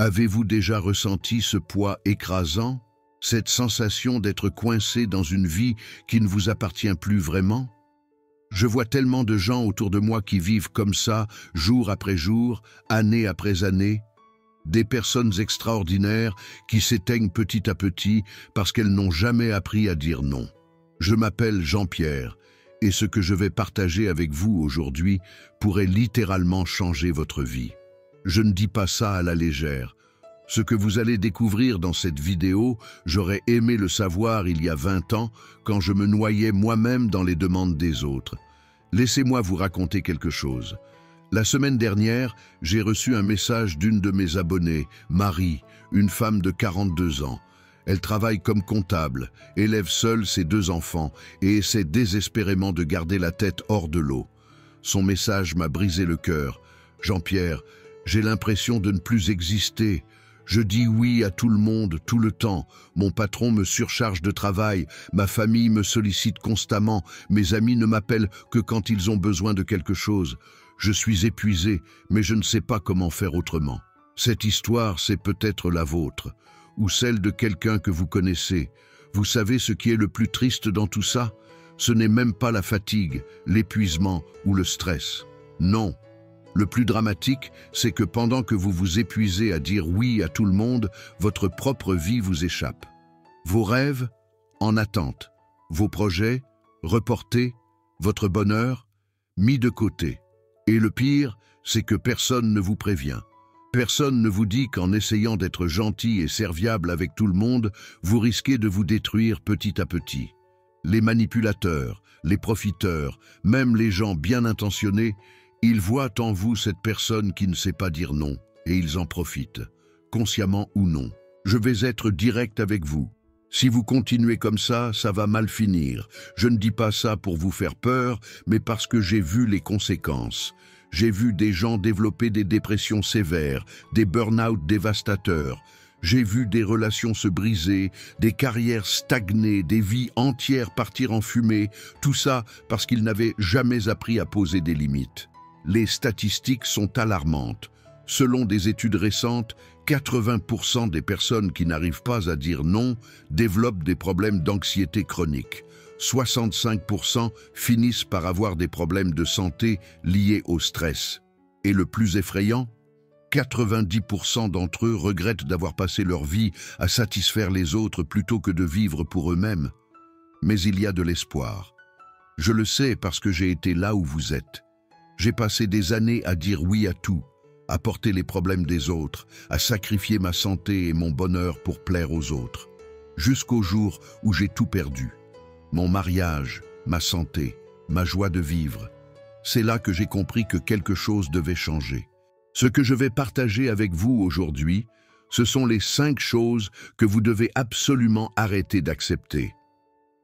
Avez-vous déjà ressenti ce poids écrasant, cette sensation d'être coincé dans une vie qui ne vous appartient plus vraiment? Je vois tellement de gens autour de moi qui vivent comme ça, jour après jour, année après année, des personnes extraordinaires qui s'éteignent petit à petit parce qu'elles n'ont jamais appris à dire non. Je m'appelle Jean-Pierre, et ce que je vais partager avec vous aujourd'hui pourrait littéralement changer votre vie. Je ne dis pas ça à la légère. Ce que vous allez découvrir dans cette vidéo, j'aurais aimé le savoir il y a 20 ans, quand je me noyais moi-même dans les demandes des autres. Laissez-moi vous raconter quelque chose. La semaine dernière, j'ai reçu un message d'une de mes abonnées, Marie, une femme de 42 ans. Elle travaille comme comptable, élève seule ses 2 enfants et essaie désespérément de garder la tête hors de l'eau. Son message m'a brisé le cœur. « Jean-Pierre, j'ai l'impression de ne plus exister. Je dis oui à tout le monde, tout le temps. Mon patron me surcharge de travail, ma famille me sollicite constamment, mes amis ne m'appellent que quand ils ont besoin de quelque chose. Je suis épuisé, mais je ne sais pas comment faire autrement. » Cette histoire, c'est peut-être la vôtre, ou celle de quelqu'un que vous connaissez. Vous savez ce qui est le plus triste dans tout ça? Ce n'est même pas la fatigue, l'épuisement ou le stress. Non. Le plus dramatique, c'est que pendant que vous vous épuisez à dire oui à tout le monde, votre propre vie vous échappe. Vos rêves, en attente. Vos projets, reportés. Votre bonheur, mis de côté. Et le pire, c'est que personne ne vous prévient. Personne ne vous dit qu'en essayant d'être gentil et serviable avec tout le monde, vous risquez de vous détruire petit à petit. Les manipulateurs, les profiteurs, même les gens bien intentionnés, ils voient en vous cette personne qui ne sait pas dire non, et ils en profitent, consciemment ou non. Je vais être direct avec vous. Si vous continuez comme ça va mal finir. Je ne dis pas ça pour vous faire peur, mais parce que j'ai vu les conséquences. J'ai vu des gens développer des dépressions sévères, des burn-out dévastateurs. J'ai vu des relations se briser, des carrières stagner, des vies entières partir en fumée, tout ça parce qu'ils n'avaient jamais appris à poser des limites. Les statistiques sont alarmantes. Selon des études récentes, 80% des personnes qui n'arrivent pas à dire non développent des problèmes d'anxiété chronique. 65% finissent par avoir des problèmes de santé liés au stress. Et le plus effrayant, 90% d'entre eux regrettent d'avoir passé leur vie à satisfaire les autres plutôt que de vivre pour eux-mêmes. Mais il y a de l'espoir. Je le sais parce que j'ai été là où vous êtes. J'ai passé des années à dire oui à tout, à porter les problèmes des autres, à sacrifier ma santé et mon bonheur pour plaire aux autres. Jusqu'au jour où j'ai tout perdu. Mon mariage, ma santé, ma joie de vivre. C'est là que j'ai compris que quelque chose devait changer. Ce que je vais partager avec vous aujourd'hui, ce sont les 5 choses que vous devez absolument arrêter d'accepter.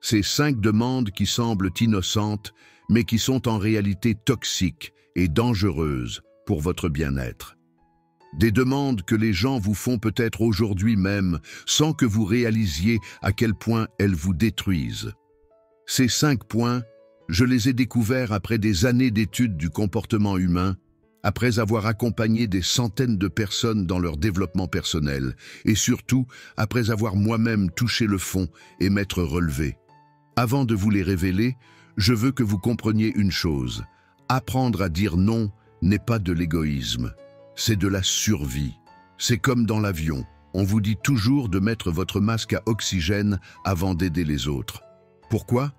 Ces 5 demandes qui semblent innocentes, mais qui sont en réalité toxiques et dangereuses pour votre bien-être. Des demandes que les gens vous font peut-être aujourd'hui même, sans que vous réalisiez à quel point elles vous détruisent. Ces 5 points, je les ai découverts après des années d'études du comportement humain, après avoir accompagné des centaines de personnes dans leur développement personnel, et surtout après avoir moi-même touché le fond et m'être relevé. Avant de vous les révéler, je veux que vous compreniez une chose. Apprendre à dire non n'est pas de l'égoïsme, c'est de la survie. C'est comme dans l'avion, on vous dit toujours de mettre votre masque à oxygène avant d'aider les autres. Pourquoi?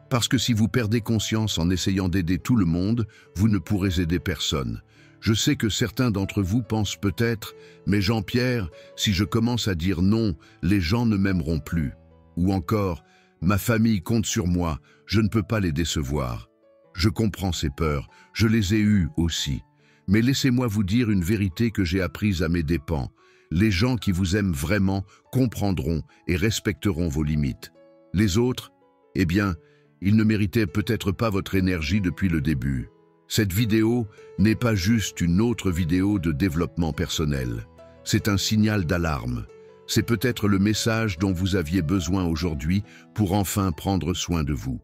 Parce que si vous perdez conscience en essayant d'aider tout le monde, vous ne pourrez aider personne. Je sais que certains d'entre vous pensent peut-être « Mais Jean-Pierre, si je commence à dire non, les gens ne m'aimeront plus. » Ou encore « Ma famille compte sur moi, je ne peux pas les décevoir. » Je comprends ces peurs, je les ai eues aussi. Mais laissez-moi vous dire une vérité que j'ai apprise à mes dépens. Les gens qui vous aiment vraiment comprendront et respecteront vos limites. Les autres, eh bien, ils ne méritaient peut-être pas votre énergie depuis le début. Cette vidéo n'est pas juste une autre vidéo de développement personnel. C'est un signal d'alarme. C'est peut-être le message dont vous aviez besoin aujourd'hui pour enfin prendre soin de vous.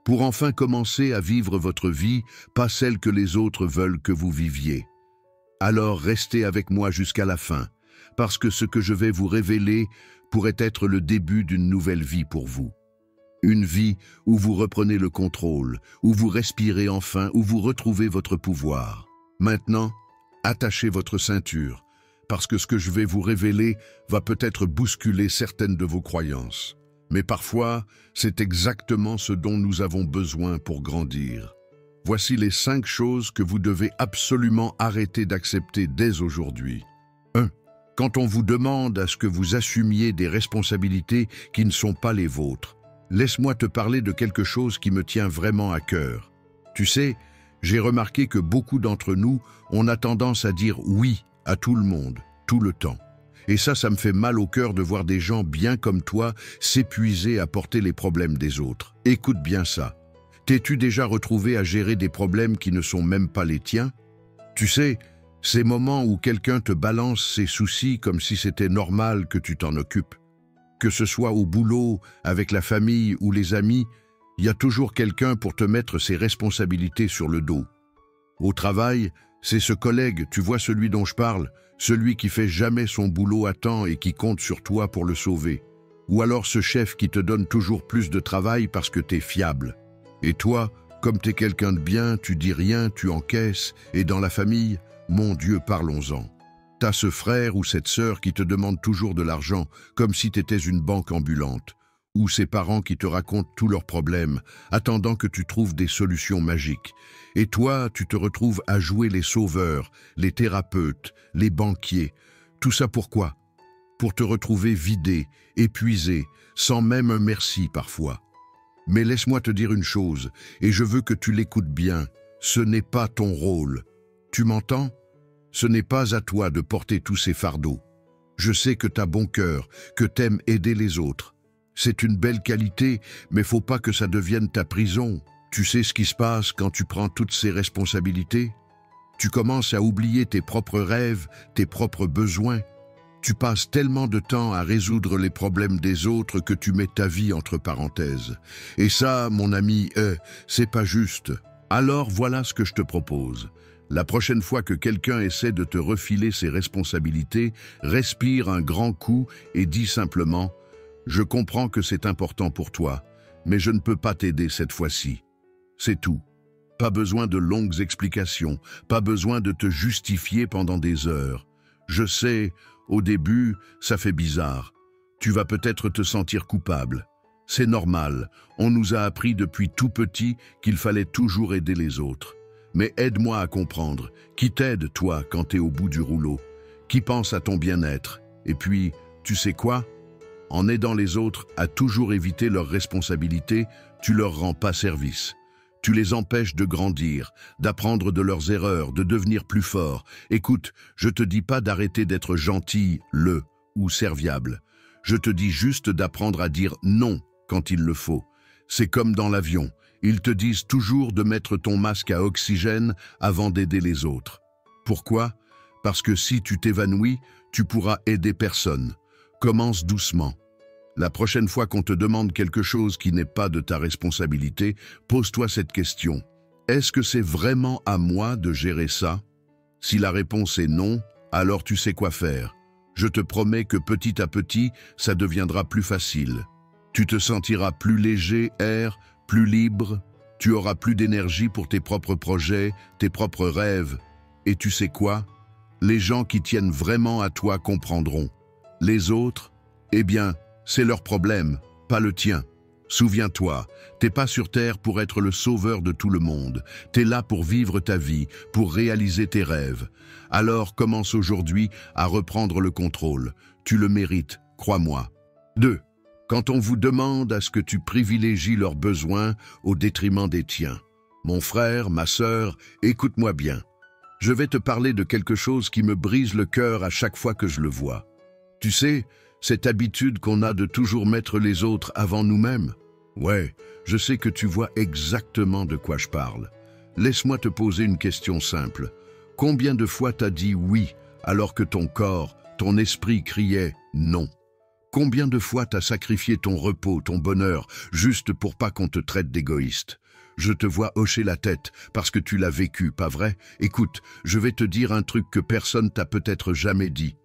Pour enfin commencer à vivre votre vie, pas celle que les autres veulent que vous viviez. Alors restez avec moi jusqu'à la fin, parce que ce que je vais vous révéler pourrait être le début d'une nouvelle vie pour vous. Une vie où vous reprenez le contrôle, où vous respirez enfin, où vous retrouvez votre pouvoir. Maintenant, attachez votre ceinture, parce que ce que je vais vous révéler va peut-être bousculer certaines de vos croyances. Mais parfois, c'est exactement ce dont nous avons besoin pour grandir. Voici les 5 choses que vous devez absolument arrêter d'accepter dès aujourd'hui. 1. Quand on vous demande à ce que vous assumiez des responsabilités qui ne sont pas les vôtres, laisse-moi te parler de quelque chose qui me tient vraiment à cœur. Tu sais, j'ai remarqué que beaucoup d'entre nous, on a tendance à dire oui à tout le monde, tout le temps. Et ça me fait mal au cœur de voir des gens bien comme toi s'épuiser à porter les problèmes des autres. Écoute bien ça. T'es-tu déjà retrouvé à gérer des problèmes qui ne sont même pas les tiens? Tu sais, ces moments où quelqu'un te balance ses soucis comme si c'était normal que tu t'en occupes. Que ce soit au boulot, avec la famille ou les amis, il y a toujours quelqu'un pour te mettre ses responsabilités sur le dos. Au travail, c'est ce collègue, tu vois celui dont je parle, celui qui fait jamais son boulot à temps et qui compte sur toi pour le sauver. Ou alors ce chef qui te donne toujours plus de travail parce que t'es fiable. Et toi, comme t'es quelqu'un de bien, tu dis rien, tu encaisses, et dans la famille, mon Dieu, parlons-en. T'as ce frère ou cette sœur qui te demande toujours de l'argent, comme si t'étais une banque ambulante, ou ces parents qui te racontent tous leurs problèmes, attendant que tu trouves des solutions magiques. Et toi, tu te retrouves à jouer les sauveurs, les thérapeutes, les banquiers. Tout ça pourquoi? Pour te retrouver vidé, épuisé, sans même un merci parfois. Mais laisse-moi te dire une chose, et je veux que tu l'écoutes bien, ce n'est pas ton rôle. Tu m'entends? Ce n'est pas à toi de porter tous ces fardeaux. Je sais que t'as bon cœur, que t'aimes aider les autres. C'est une belle qualité, mais faut pas que ça devienne ta prison. Tu sais ce qui se passe quand tu prends toutes ces responsabilités? Tu commences à oublier tes propres rêves, tes propres besoins. Tu passes tellement de temps à résoudre les problèmes des autres que tu mets ta vie entre parenthèses. Et ça, mon ami, c'est pas juste. Alors voilà ce que je te propose. La prochaine fois que quelqu'un essaie de te refiler ses responsabilités, respire un grand coup et dis simplement « Je comprends que c'est important pour toi, mais je ne peux pas t'aider cette fois-ci. » C'est tout. Pas besoin de longues explications, pas besoin de te justifier pendant des heures. Je sais, au début, ça fait bizarre. Tu vas peut-être te sentir coupable. C'est normal, on nous a appris depuis tout petit qu'il fallait toujours aider les autres. Mais aide-moi à comprendre. Qui t'aide, toi, quand t'es au bout du rouleau? Qui pense à ton bien-être? Et puis, tu sais quoi? En aidant les autres à toujours éviter leurs responsabilités, tu leur rends pas service. Tu les empêches de grandir, d'apprendre de leurs erreurs, de devenir plus forts. Écoute, je te dis pas d'arrêter d'être gentil, ou serviable. Je te dis juste d'apprendre à dire non quand il le faut. C'est comme dans l'avion. Ils te disent toujours de mettre ton masque à oxygène avant d'aider les autres. Pourquoi? Parce que si tu t'évanouis, tu pourras aider personne. Commence doucement. La prochaine fois qu'on te demande quelque chose qui n'est pas de ta responsabilité, pose-toi cette question. Est-ce que c'est vraiment à moi de gérer ça? Si la réponse est non, alors tu sais quoi faire. Je te promets que petit à petit, ça deviendra plus facile. Tu te sentiras plus léger, plus libre, tu auras plus d'énergie pour tes propres projets, tes propres rêves. Et tu sais quoi? Les gens qui tiennent vraiment à toi comprendront. Les autres, eh bien, c'est leur problème, pas le tien. Souviens-toi, t'es pas sur Terre pour être le sauveur de tout le monde. T'es là pour vivre ta vie, pour réaliser tes rêves. Alors commence aujourd'hui à reprendre le contrôle. Tu le mérites, crois-moi. 2. Quand on vous demande à ce que tu privilégies leurs besoins au détriment des tiens. Mon frère, ma sœur, écoute-moi bien. Je vais te parler de quelque chose qui me brise le cœur à chaque fois que je le vois. Tu sais, cette habitude qu'on a de toujours mettre les autres avant nous-mêmes. Ouais, je sais que tu vois exactement de quoi je parle. Laisse-moi te poser une question simple. Combien de fois t'as dit oui alors que ton corps, ton esprit criait non? Combien de fois t'as sacrifié ton repos, ton bonheur, juste pour pas qu'on te traite d'égoïste? Je te vois hocher la tête parce que tu l'as vécu, pas vrai? Écoute, je vais te dire un truc que personne t'a peut-être jamais dit.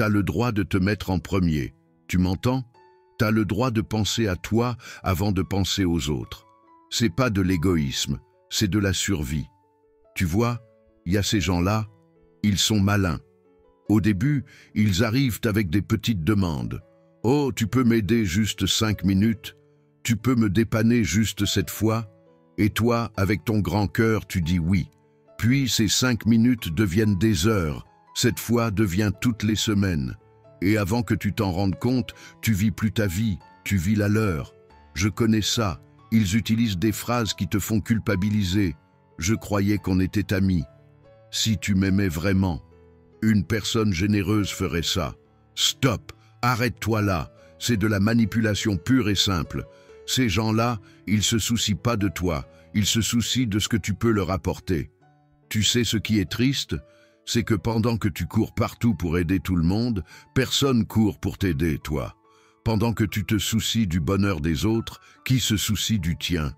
T'as le droit de te mettre en premier. Tu m'entends? T'as le droit de penser à toi avant de penser aux autres. C'est pas de l'égoïsme, c'est de la survie. Tu vois, il y a ces gens-là, ils sont malins. Au début, ils arrivent avec des petites demandes. « Oh, tu peux m'aider juste 5 minutes? Tu peux me dépanner juste cette fois ?» Et toi, avec ton grand cœur, tu dis oui. Puis ces 5 minutes deviennent des heures. Cette fois devient toutes les semaines. Et avant que tu t'en rendes compte, tu vis plus ta vie, tu vis la leur. Je connais ça. Ils utilisent des phrases qui te font culpabiliser. Je croyais qu'on était amis. Si tu m'aimais vraiment, une personne généreuse ferait ça. Stop, arrête-toi là. C'est de la manipulation pure et simple. Ces gens-là, ils se soucient pas de toi. Ils se soucient de ce que tu peux leur apporter. Tu sais ce qui est triste? C'est que pendant que tu cours partout pour aider tout le monde, personne court pour t'aider, toi. Pendant que tu te soucies du bonheur des autres, qui se soucie du tien?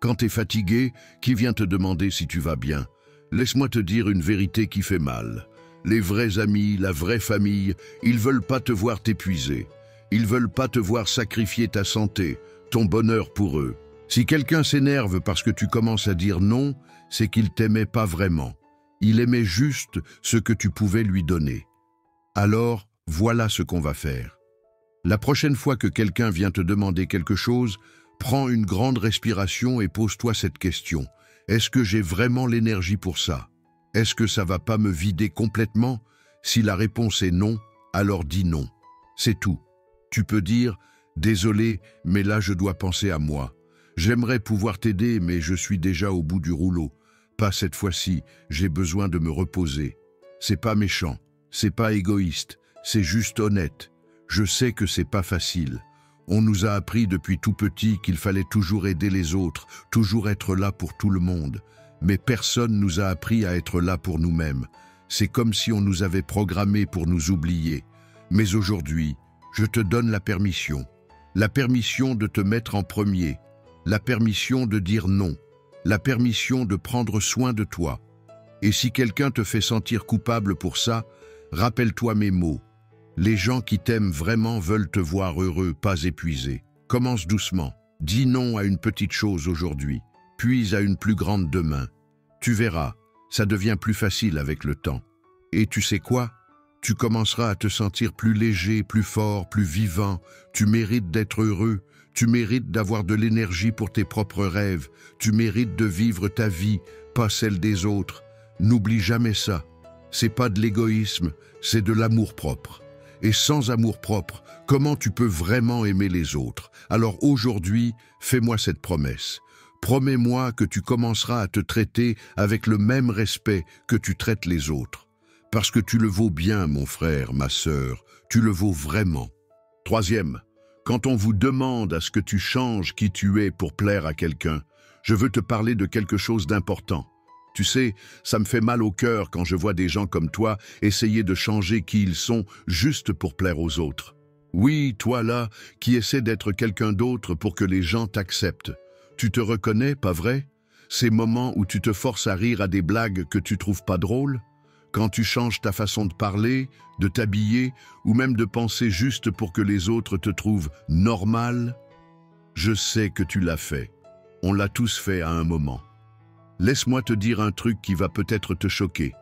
Quand t'es fatigué, qui vient te demander si tu vas bien? Laisse-moi te dire une vérité qui fait mal. Les vrais amis, la vraie famille, ils veulent pas te voir t'épuiser. Ils veulent pas te voir sacrifier ta santé, ton bonheur pour eux. Si quelqu'un s'énerve parce que tu commences à dire non, c'est qu'il t'aimait pas vraiment. Il aimait juste ce que tu pouvais lui donner. Alors, voilà ce qu'on va faire. La prochaine fois que quelqu'un vient te demander quelque chose, prends une grande respiration et pose-toi cette question. Est-ce que j'ai vraiment l'énergie pour ça? Est-ce que ça va pas me vider complètement? Si la réponse est non, alors dis non. C'est tout. Tu peux dire « Désolé, mais là je dois penser à moi. J'aimerais pouvoir t'aider, mais je suis déjà au bout du rouleau. Pas cette fois-ci, j'ai besoin de me reposer. » C'est pas méchant, c'est pas égoïste, c'est juste honnête. Je sais que c'est pas facile. On nous a appris depuis tout petit qu'il fallait toujours aider les autres, toujours être là pour tout le monde. Mais personne nous a appris à être là pour nous-mêmes. C'est comme si on nous avait programmés pour nous oublier. Mais aujourd'hui, je te donne la permission de te mettre en premier, la permission de dire non, la permission de prendre soin de toi. Et si quelqu'un te fait sentir coupable pour ça, rappelle-toi mes mots. Les gens qui t'aiment vraiment veulent te voir heureux, pas épuisé. Commence doucement. Dis non à une petite chose aujourd'hui, puis à une plus grande demain. Tu verras, ça devient plus facile avec le temps. Et tu sais quoi? Tu commenceras à te sentir plus léger, plus fort, plus vivant. Tu mérites d'être heureux. Tu mérites d'avoir de l'énergie pour tes propres rêves. Tu mérites de vivre ta vie, pas celle des autres. N'oublie jamais ça. C'est pas de l'égoïsme, c'est de l'amour-propre. Et sans amour-propre, comment tu peux vraiment aimer les autres? Alors aujourd'hui, fais-moi cette promesse. Promets-moi que tu commenceras à te traiter avec le même respect que tu traites les autres. Parce que tu le vaux bien, mon frère, ma sœur, tu le vaux vraiment. Troisième, quand on vous demande à ce que tu changes qui tu es pour plaire à quelqu'un, je veux te parler de quelque chose d'important. Tu sais, ça me fait mal au cœur quand je vois des gens comme toi essayer de changer qui ils sont juste pour plaire aux autres. Oui, toi là, qui essaies d'être quelqu'un d'autre pour que les gens t'acceptent. Tu te reconnais, pas vrai? Ces moments où tu te forces à rire à des blagues que tu trouves pas drôles? Quand tu changes ta façon de parler, de t'habiller, ou même de penser juste pour que les autres te trouvent normal? Je sais que tu l'as fait. On l'a tous fait à un moment. Laisse-moi te dire un truc qui va peut-être te choquer.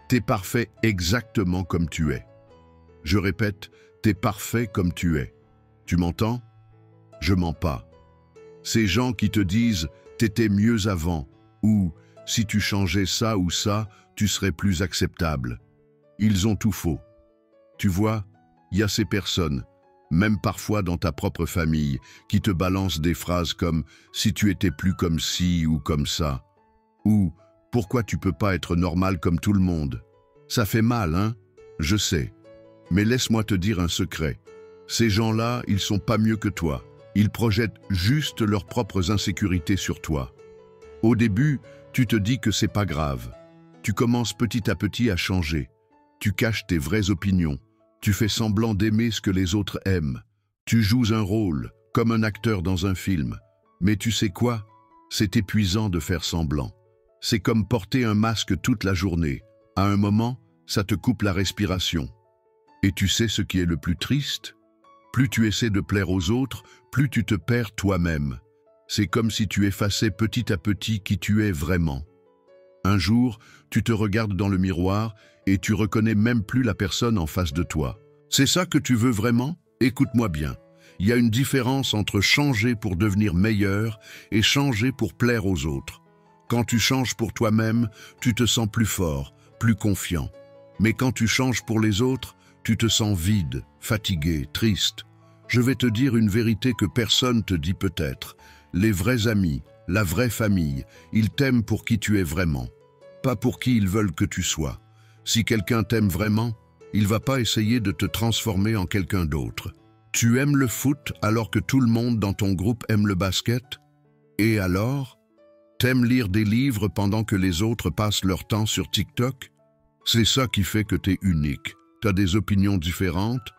T'es parfait exactement comme tu es. Je répète, t'es parfait comme tu es. Tu m'entends? Je mens pas. Ces gens qui te disent « t'étais mieux avant » ou « si tu changeais ça ou ça, tu serais plus acceptable ». Ils ont tout faux. Tu vois, il y a ces personnes, même parfois dans ta propre famille, qui te balancent des phrases comme « si tu étais plus comme ci ou comme ça ». Ou « pourquoi tu peux pas être normal comme tout le monde ?» Ça fait mal, hein? Je sais. Mais laisse-moi te dire un secret. Ces gens-là, ils sont pas mieux que toi. Ils projettent juste leurs propres insécurités sur toi. Au début, tu te dis que c'est pas grave. Tu commences petit à petit à changer. Tu caches tes vraies opinions. Tu fais semblant d'aimer ce que les autres aiment. Tu joues un rôle, comme un acteur dans un film. Mais tu sais quoi? C'est épuisant de faire semblant. C'est comme porter un masque toute la journée. À un moment, ça te coupe la respiration. Et tu sais ce qui est le plus triste? Plus tu essaies de plaire aux autres, plus tu te perds toi-même. C'est comme si tu effaçais petit à petit qui tu es vraiment. Un jour, tu te regardes dans le miroir et tu reconnais même plus la personne en face de toi. C'est ça que tu veux vraiment? Écoute-moi bien. Il y a une différence entre changer pour devenir meilleur et changer pour plaire aux autres. Quand tu changes pour toi-même, tu te sens plus fort, plus confiant. Mais quand tu changes pour les autres, tu te sens vide, fatigué, triste. Je vais te dire une vérité que personne te dit peut-être. Les vrais amis, la vraie famille, ils t'aiment pour qui tu es vraiment, pas pour qui ils veulent que tu sois. Si quelqu'un t'aime vraiment, il va pas essayer de te transformer en quelqu'un d'autre. Tu aimes le foot alors que tout le monde dans ton groupe aime le basket? Et alors? T'aimes lire des livres pendant que les autres passent leur temps sur TikTok? C'est ça qui fait que t'es unique. T'as des opinions différentes?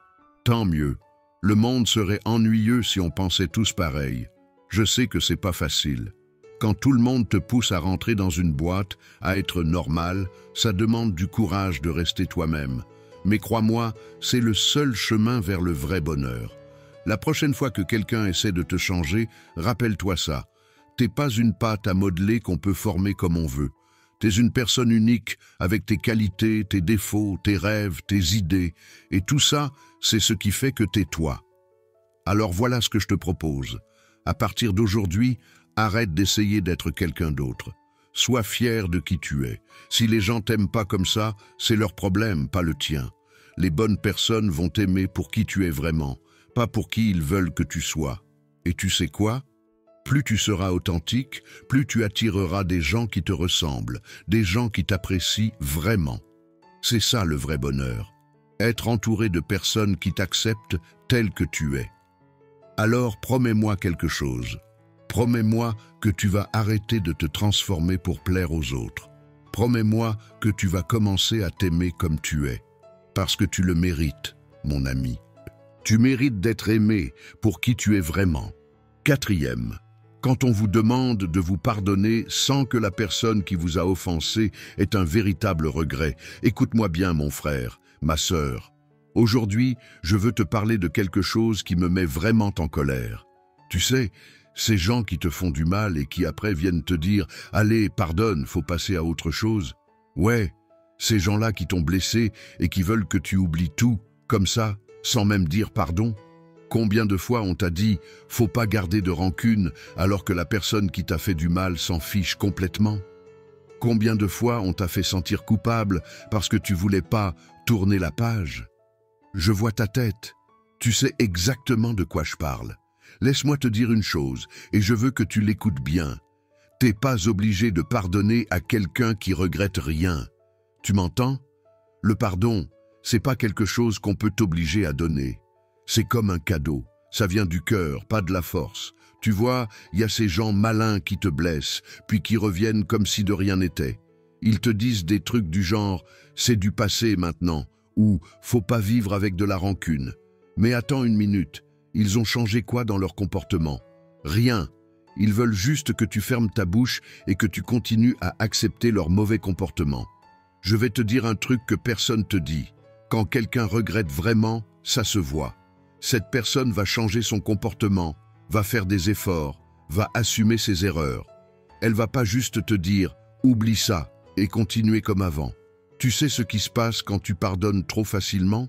Tant mieux. Le monde serait ennuyeux si on pensait tous pareil. Je sais que c'est pas facile. Quand tout le monde te pousse à rentrer dans une boîte, à être normal, ça demande du courage de rester toi-même. Mais crois-moi, c'est le seul chemin vers le vrai bonheur. La prochaine fois que quelqu'un essaie de te changer, rappelle-toi ça. T'es pas une pâte à modeler qu'on peut former comme on veut. T'es une personne unique, avec tes qualités, tes défauts, tes rêves, tes idées. Et tout ça, c'est ce qui fait que t'es toi. Alors voilà ce que je te propose. À partir d'aujourd'hui, arrête d'essayer d'être quelqu'un d'autre. Sois fier de qui tu es. Si les gens t'aiment pas comme ça, c'est leur problème, pas le tien. Les bonnes personnes vont t'aimer pour qui tu es vraiment, pas pour qui ils veulent que tu sois. Et tu sais quoi? Plus tu seras authentique, plus tu attireras des gens qui te ressemblent, des gens qui t'apprécient vraiment. C'est ça le vrai bonheur. Être entouré de personnes qui t'acceptent tel que tu es. Alors promets-moi quelque chose. Promets-moi que tu vas arrêter de te transformer pour plaire aux autres. Promets-moi que tu vas commencer à t'aimer comme tu es. Parce que tu le mérites, mon ami. Tu mérites d'être aimé pour qui tu es vraiment. 4e, quand on vous demande de vous pardonner sans que la personne qui vous a offensé ait un véritable regret, écoute-moi bien mon frère, ma sœur. Aujourd'hui, je veux te parler de quelque chose qui me met vraiment en colère. Tu sais, ces gens qui te font du mal et qui après viennent te dire « Allez, pardonne, faut passer à autre chose ». Ouais, ces gens-là qui t'ont blessé et qui veulent que tu oublies tout, comme ça, sans même dire pardon. Combien de fois on t'a dit « Faut pas garder de rancune » alors que la personne qui t'a fait du mal s'en fiche complètement? Combien de fois on t'a fait sentir coupable parce que tu voulais pas tourner la page? Je vois ta tête. Tu sais exactement de quoi je parle. Laisse-moi te dire une chose, et je veux que tu l'écoutes bien. T'es pas obligé de pardonner à quelqu'un qui regrette rien. Tu m'entends? Le pardon, c'est pas quelque chose qu'on peut t'obliger à donner. C'est comme un cadeau. Ça vient du cœur, pas de la force. Tu vois, il y a ces gens malins qui te blessent, puis qui reviennent comme si de rien n'était. Ils te disent des trucs du genre « c'est du passé maintenant » ou « faut pas vivre avec de la rancune ». Mais attends une minute, ils ont changé quoi dans leur comportement? Rien. Ils veulent juste que tu fermes ta bouche et que tu continues à accepter leur mauvais comportement. Je vais te dire un truc que personne te dit. Quand quelqu'un regrette vraiment, ça se voit. Cette personne va changer son comportement, va faire des efforts, va assumer ses erreurs. Elle va pas juste te dire « oublie ça » et continuer comme avant. Tu sais ce qui se passe quand tu pardonnes trop facilement?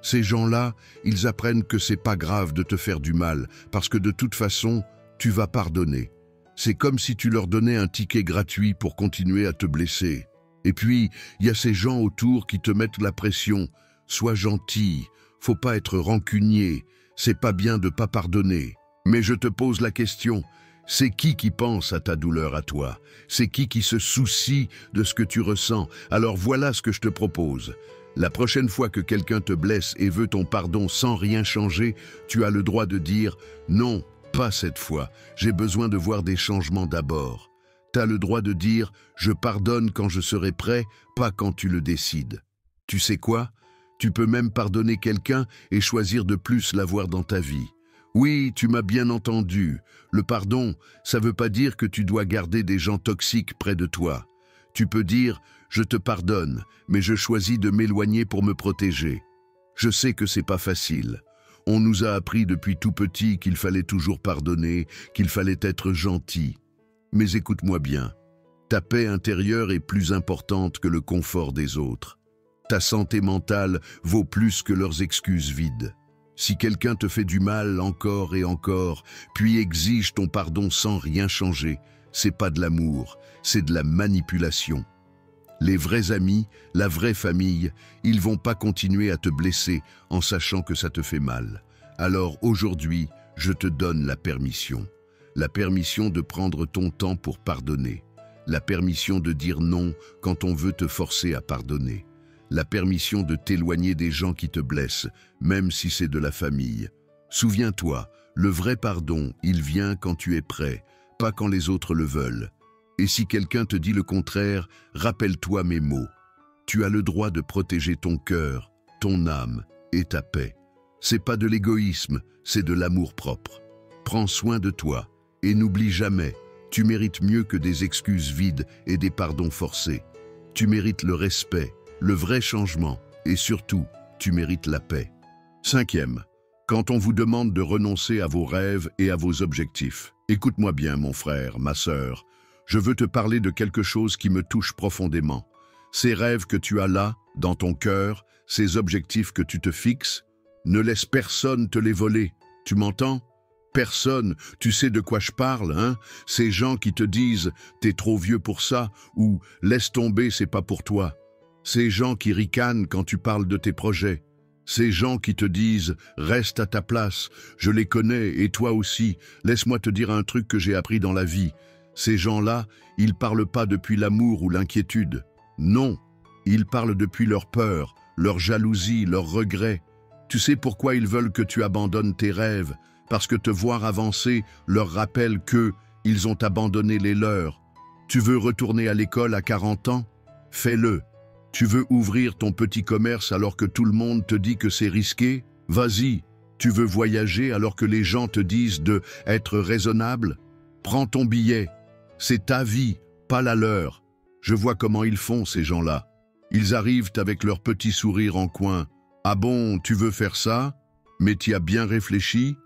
Ces gens-là, ils apprennent que c'est pas grave de te faire du mal, parce que de toute façon, tu vas pardonner. C'est comme si tu leur donnais un ticket gratuit pour continuer à te blesser. Et puis, il y a ces gens autour qui te mettent la pression. Sois gentil, faut pas être rancunier, c'est pas bien de pas pardonner. Mais je te pose la question, c'est qui pense à ta douleur à toi? C'est qui se soucie de ce que tu ressens? Alors voilà ce que je te propose. La prochaine fois que quelqu'un te blesse et veut ton pardon sans rien changer, tu as le droit de dire « Non, pas cette fois, j'ai besoin de voir des changements d'abord ». Tu as le droit de dire « Je pardonne quand je serai prêt, pas quand tu le décides ». Tu sais quoi? Tu peux même pardonner quelqu'un et choisir de plus l'avoir dans ta vie. Oui, tu m'as bien entendu. Le pardon, ça veut pas dire que tu dois garder des gens toxiques près de toi. Tu peux dire « Je te pardonne, mais je choisis de m'éloigner pour me protéger ». Je sais que c'est pas facile. On nous a appris depuis tout petit qu'il fallait toujours pardonner, qu'il fallait être gentil. Mais écoute-moi bien, ta paix intérieure est plus importante que le confort des autres. Ta santé mentale vaut plus que leurs excuses vides. Si quelqu'un te fait du mal encore et encore, puis exige ton pardon sans rien changer, c'est pas de l'amour, c'est de la manipulation. Les vrais amis, la vraie famille, ils vont pas continuer à te blesser en sachant que ça te fait mal. Alors aujourd'hui, je te donne la permission. La permission de prendre ton temps pour pardonner. La permission de dire non quand on veut te forcer à pardonner. La permission de t'éloigner des gens qui te blessent, même si c'est de la famille. Souviens-toi, le vrai pardon, il vient quand tu es prêt, pas quand les autres le veulent. Et si quelqu'un te dit le contraire, rappelle-toi mes mots. Tu as le droit de protéger ton cœur, ton âme et ta paix. C'est pas de l'égoïsme, c'est de l'amour-propre. Prends soin de toi et n'oublie jamais, tu mérites mieux que des excuses vides et des pardons forcés. Tu mérites le respect, le vrai changement et surtout, tu mérites la paix. 5e, quand on vous demande de renoncer à vos rêves et à vos objectifs. Écoute-moi bien mon frère, ma sœur, je veux te parler de quelque chose qui me touche profondément. Ces rêves que tu as là, dans ton cœur, ces objectifs que tu te fixes, ne laisse personne te les voler. Tu m'entends? Personne, tu sais de quoi je parle, hein? Ces gens qui te disent « t'es trop vieux pour ça » ou « laisse tomber, c'est pas pour toi ». Ces gens qui ricanent quand tu parles de tes projets. Ces gens qui te disent « reste à ta place, je les connais et toi aussi, laisse-moi te dire un truc que j'ai appris dans la vie ». Ces gens-là, ils parlent pas depuis l'amour ou l'inquiétude. Non, ils parlent depuis leur peur, leur jalousie, leurs regrets. Tu sais pourquoi ils veulent que tu abandonnes tes rêves? Parce que te voir avancer leur rappelle qu'ils ont abandonné les leurs. Tu veux retourner à l'école à 40 ans? Fais-le. Tu veux ouvrir ton petit commerce alors que tout le monde te dit que c'est risqué? Vas-y. Tu veux voyager alors que les gens te disent de être raisonnable? Prends ton billet. C'est ta vie, pas la leur. Je vois comment ils font, ces gens-là. Ils arrivent avec leur petit sourire en coin. Ah bon, tu veux faire ça? Mais t'y as bien réfléchi?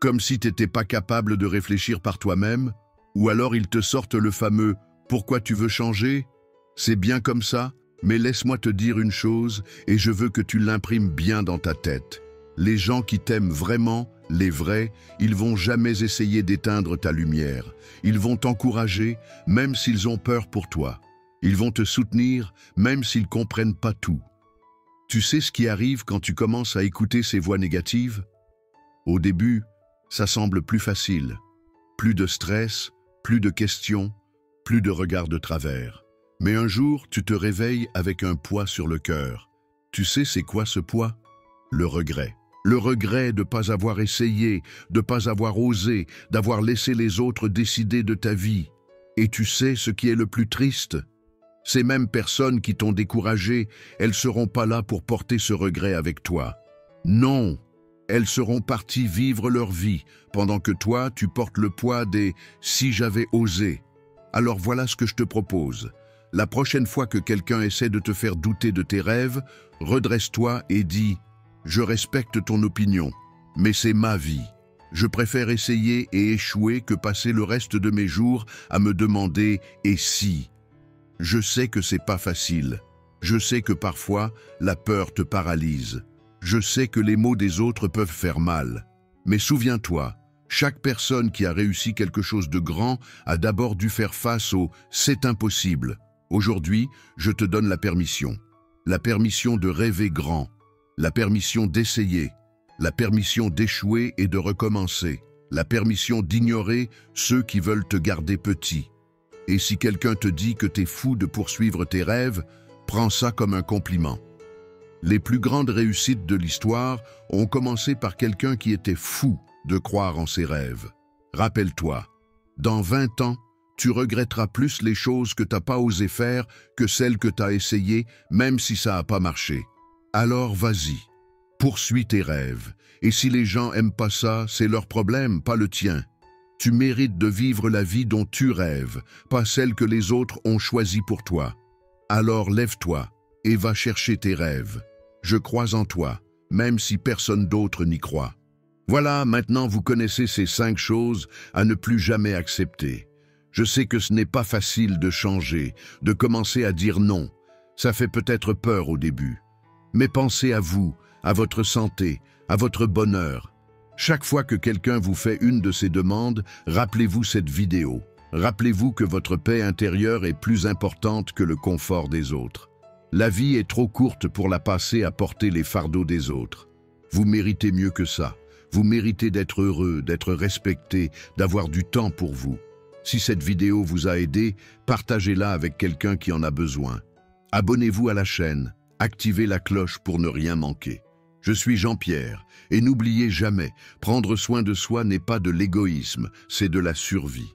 Comme si t'étais pas capable de réfléchir par toi-même? Ou alors ils te sortent le fameux « Pourquoi tu veux changer ?» C'est bien comme ça, mais laisse-moi te dire une chose et je veux que tu l'imprimes bien dans ta tête. Les gens qui t'aiment vraiment, les vrais, ils vont jamais essayer d'éteindre ta lumière. Ils vont t'encourager, même s'ils ont peur pour toi. Ils vont te soutenir, même s'ils comprennent pas tout. Tu sais ce qui arrive quand tu commences à écouter ces voix négatives? Au début, ça semble plus facile. Plus de stress, plus de questions, plus de regards de travers. Mais un jour, tu te réveilles avec un poids sur le cœur. Tu sais c'est quoi ce poids? Le regret. Le regret de ne pas avoir essayé, de ne pas avoir osé, d'avoir laissé les autres décider de ta vie. Et tu sais ce qui est le plus triste? Ces mêmes personnes qui t'ont découragé, elles seront pas là pour porter ce regret avec toi. Non, elles seront parties vivre leur vie, pendant que toi, tu portes le poids des « si j'avais osé ». Alors voilà ce que je te propose. La prochaine fois que quelqu'un essaie de te faire douter de tes rêves, redresse-toi et dis « je respecte ton opinion, mais c'est ma vie. Je préfère essayer et échouer que passer le reste de mes jours à me demander « et si ?» Je sais que c'est pas facile. Je sais que parfois, la peur te paralyse. Je sais que les mots des autres peuvent faire mal. Mais souviens-toi, chaque personne qui a réussi quelque chose de grand a d'abord dû faire face au « c'est impossible ». Aujourd'hui, je te donne la permission. La permission de rêver grand. La permission d'essayer. La permission d'échouer et de recommencer. La permission d'ignorer ceux qui veulent te garder petit. Et si quelqu'un te dit que t'es fou de poursuivre tes rêves, prends ça comme un compliment. Les plus grandes réussites de l'histoire ont commencé par quelqu'un qui était fou de croire en ses rêves. Rappelle-toi, dans 20 ans, tu regretteras plus les choses que t'as pas osé faire que celles que t'as essayées, même si ça n'a pas marché. Alors vas-y, poursuis tes rêves. Et si les gens aiment pas ça, c'est leur problème, pas le tien. Tu mérites de vivre la vie dont tu rêves, pas celle que les autres ont choisie pour toi. Alors lève-toi et va chercher tes rêves. Je crois en toi, même si personne d'autre n'y croit. Voilà, maintenant vous connaissez ces 5 choses à ne plus jamais accepter. Je sais que ce n'est pas facile de changer, de commencer à dire non. Ça fait peut-être peur au début. Mais pensez à vous, à votre santé, à votre bonheur. Chaque fois que quelqu'un vous fait une de ces demandes, rappelez-vous cette vidéo. Rappelez-vous que votre paix intérieure est plus importante que le confort des autres. La vie est trop courte pour la passer à porter les fardeaux des autres. Vous méritez mieux que ça. Vous méritez d'être heureux, d'être respecté, d'avoir du temps pour vous. Si cette vidéo vous a aidé, partagez-la avec quelqu'un qui en a besoin. Abonnez-vous à la chaîne, activez la cloche pour ne rien manquer. Je suis Jean-Pierre, et n'oubliez jamais, prendre soin de soi n'est pas de l'égoïsme, c'est de la survie.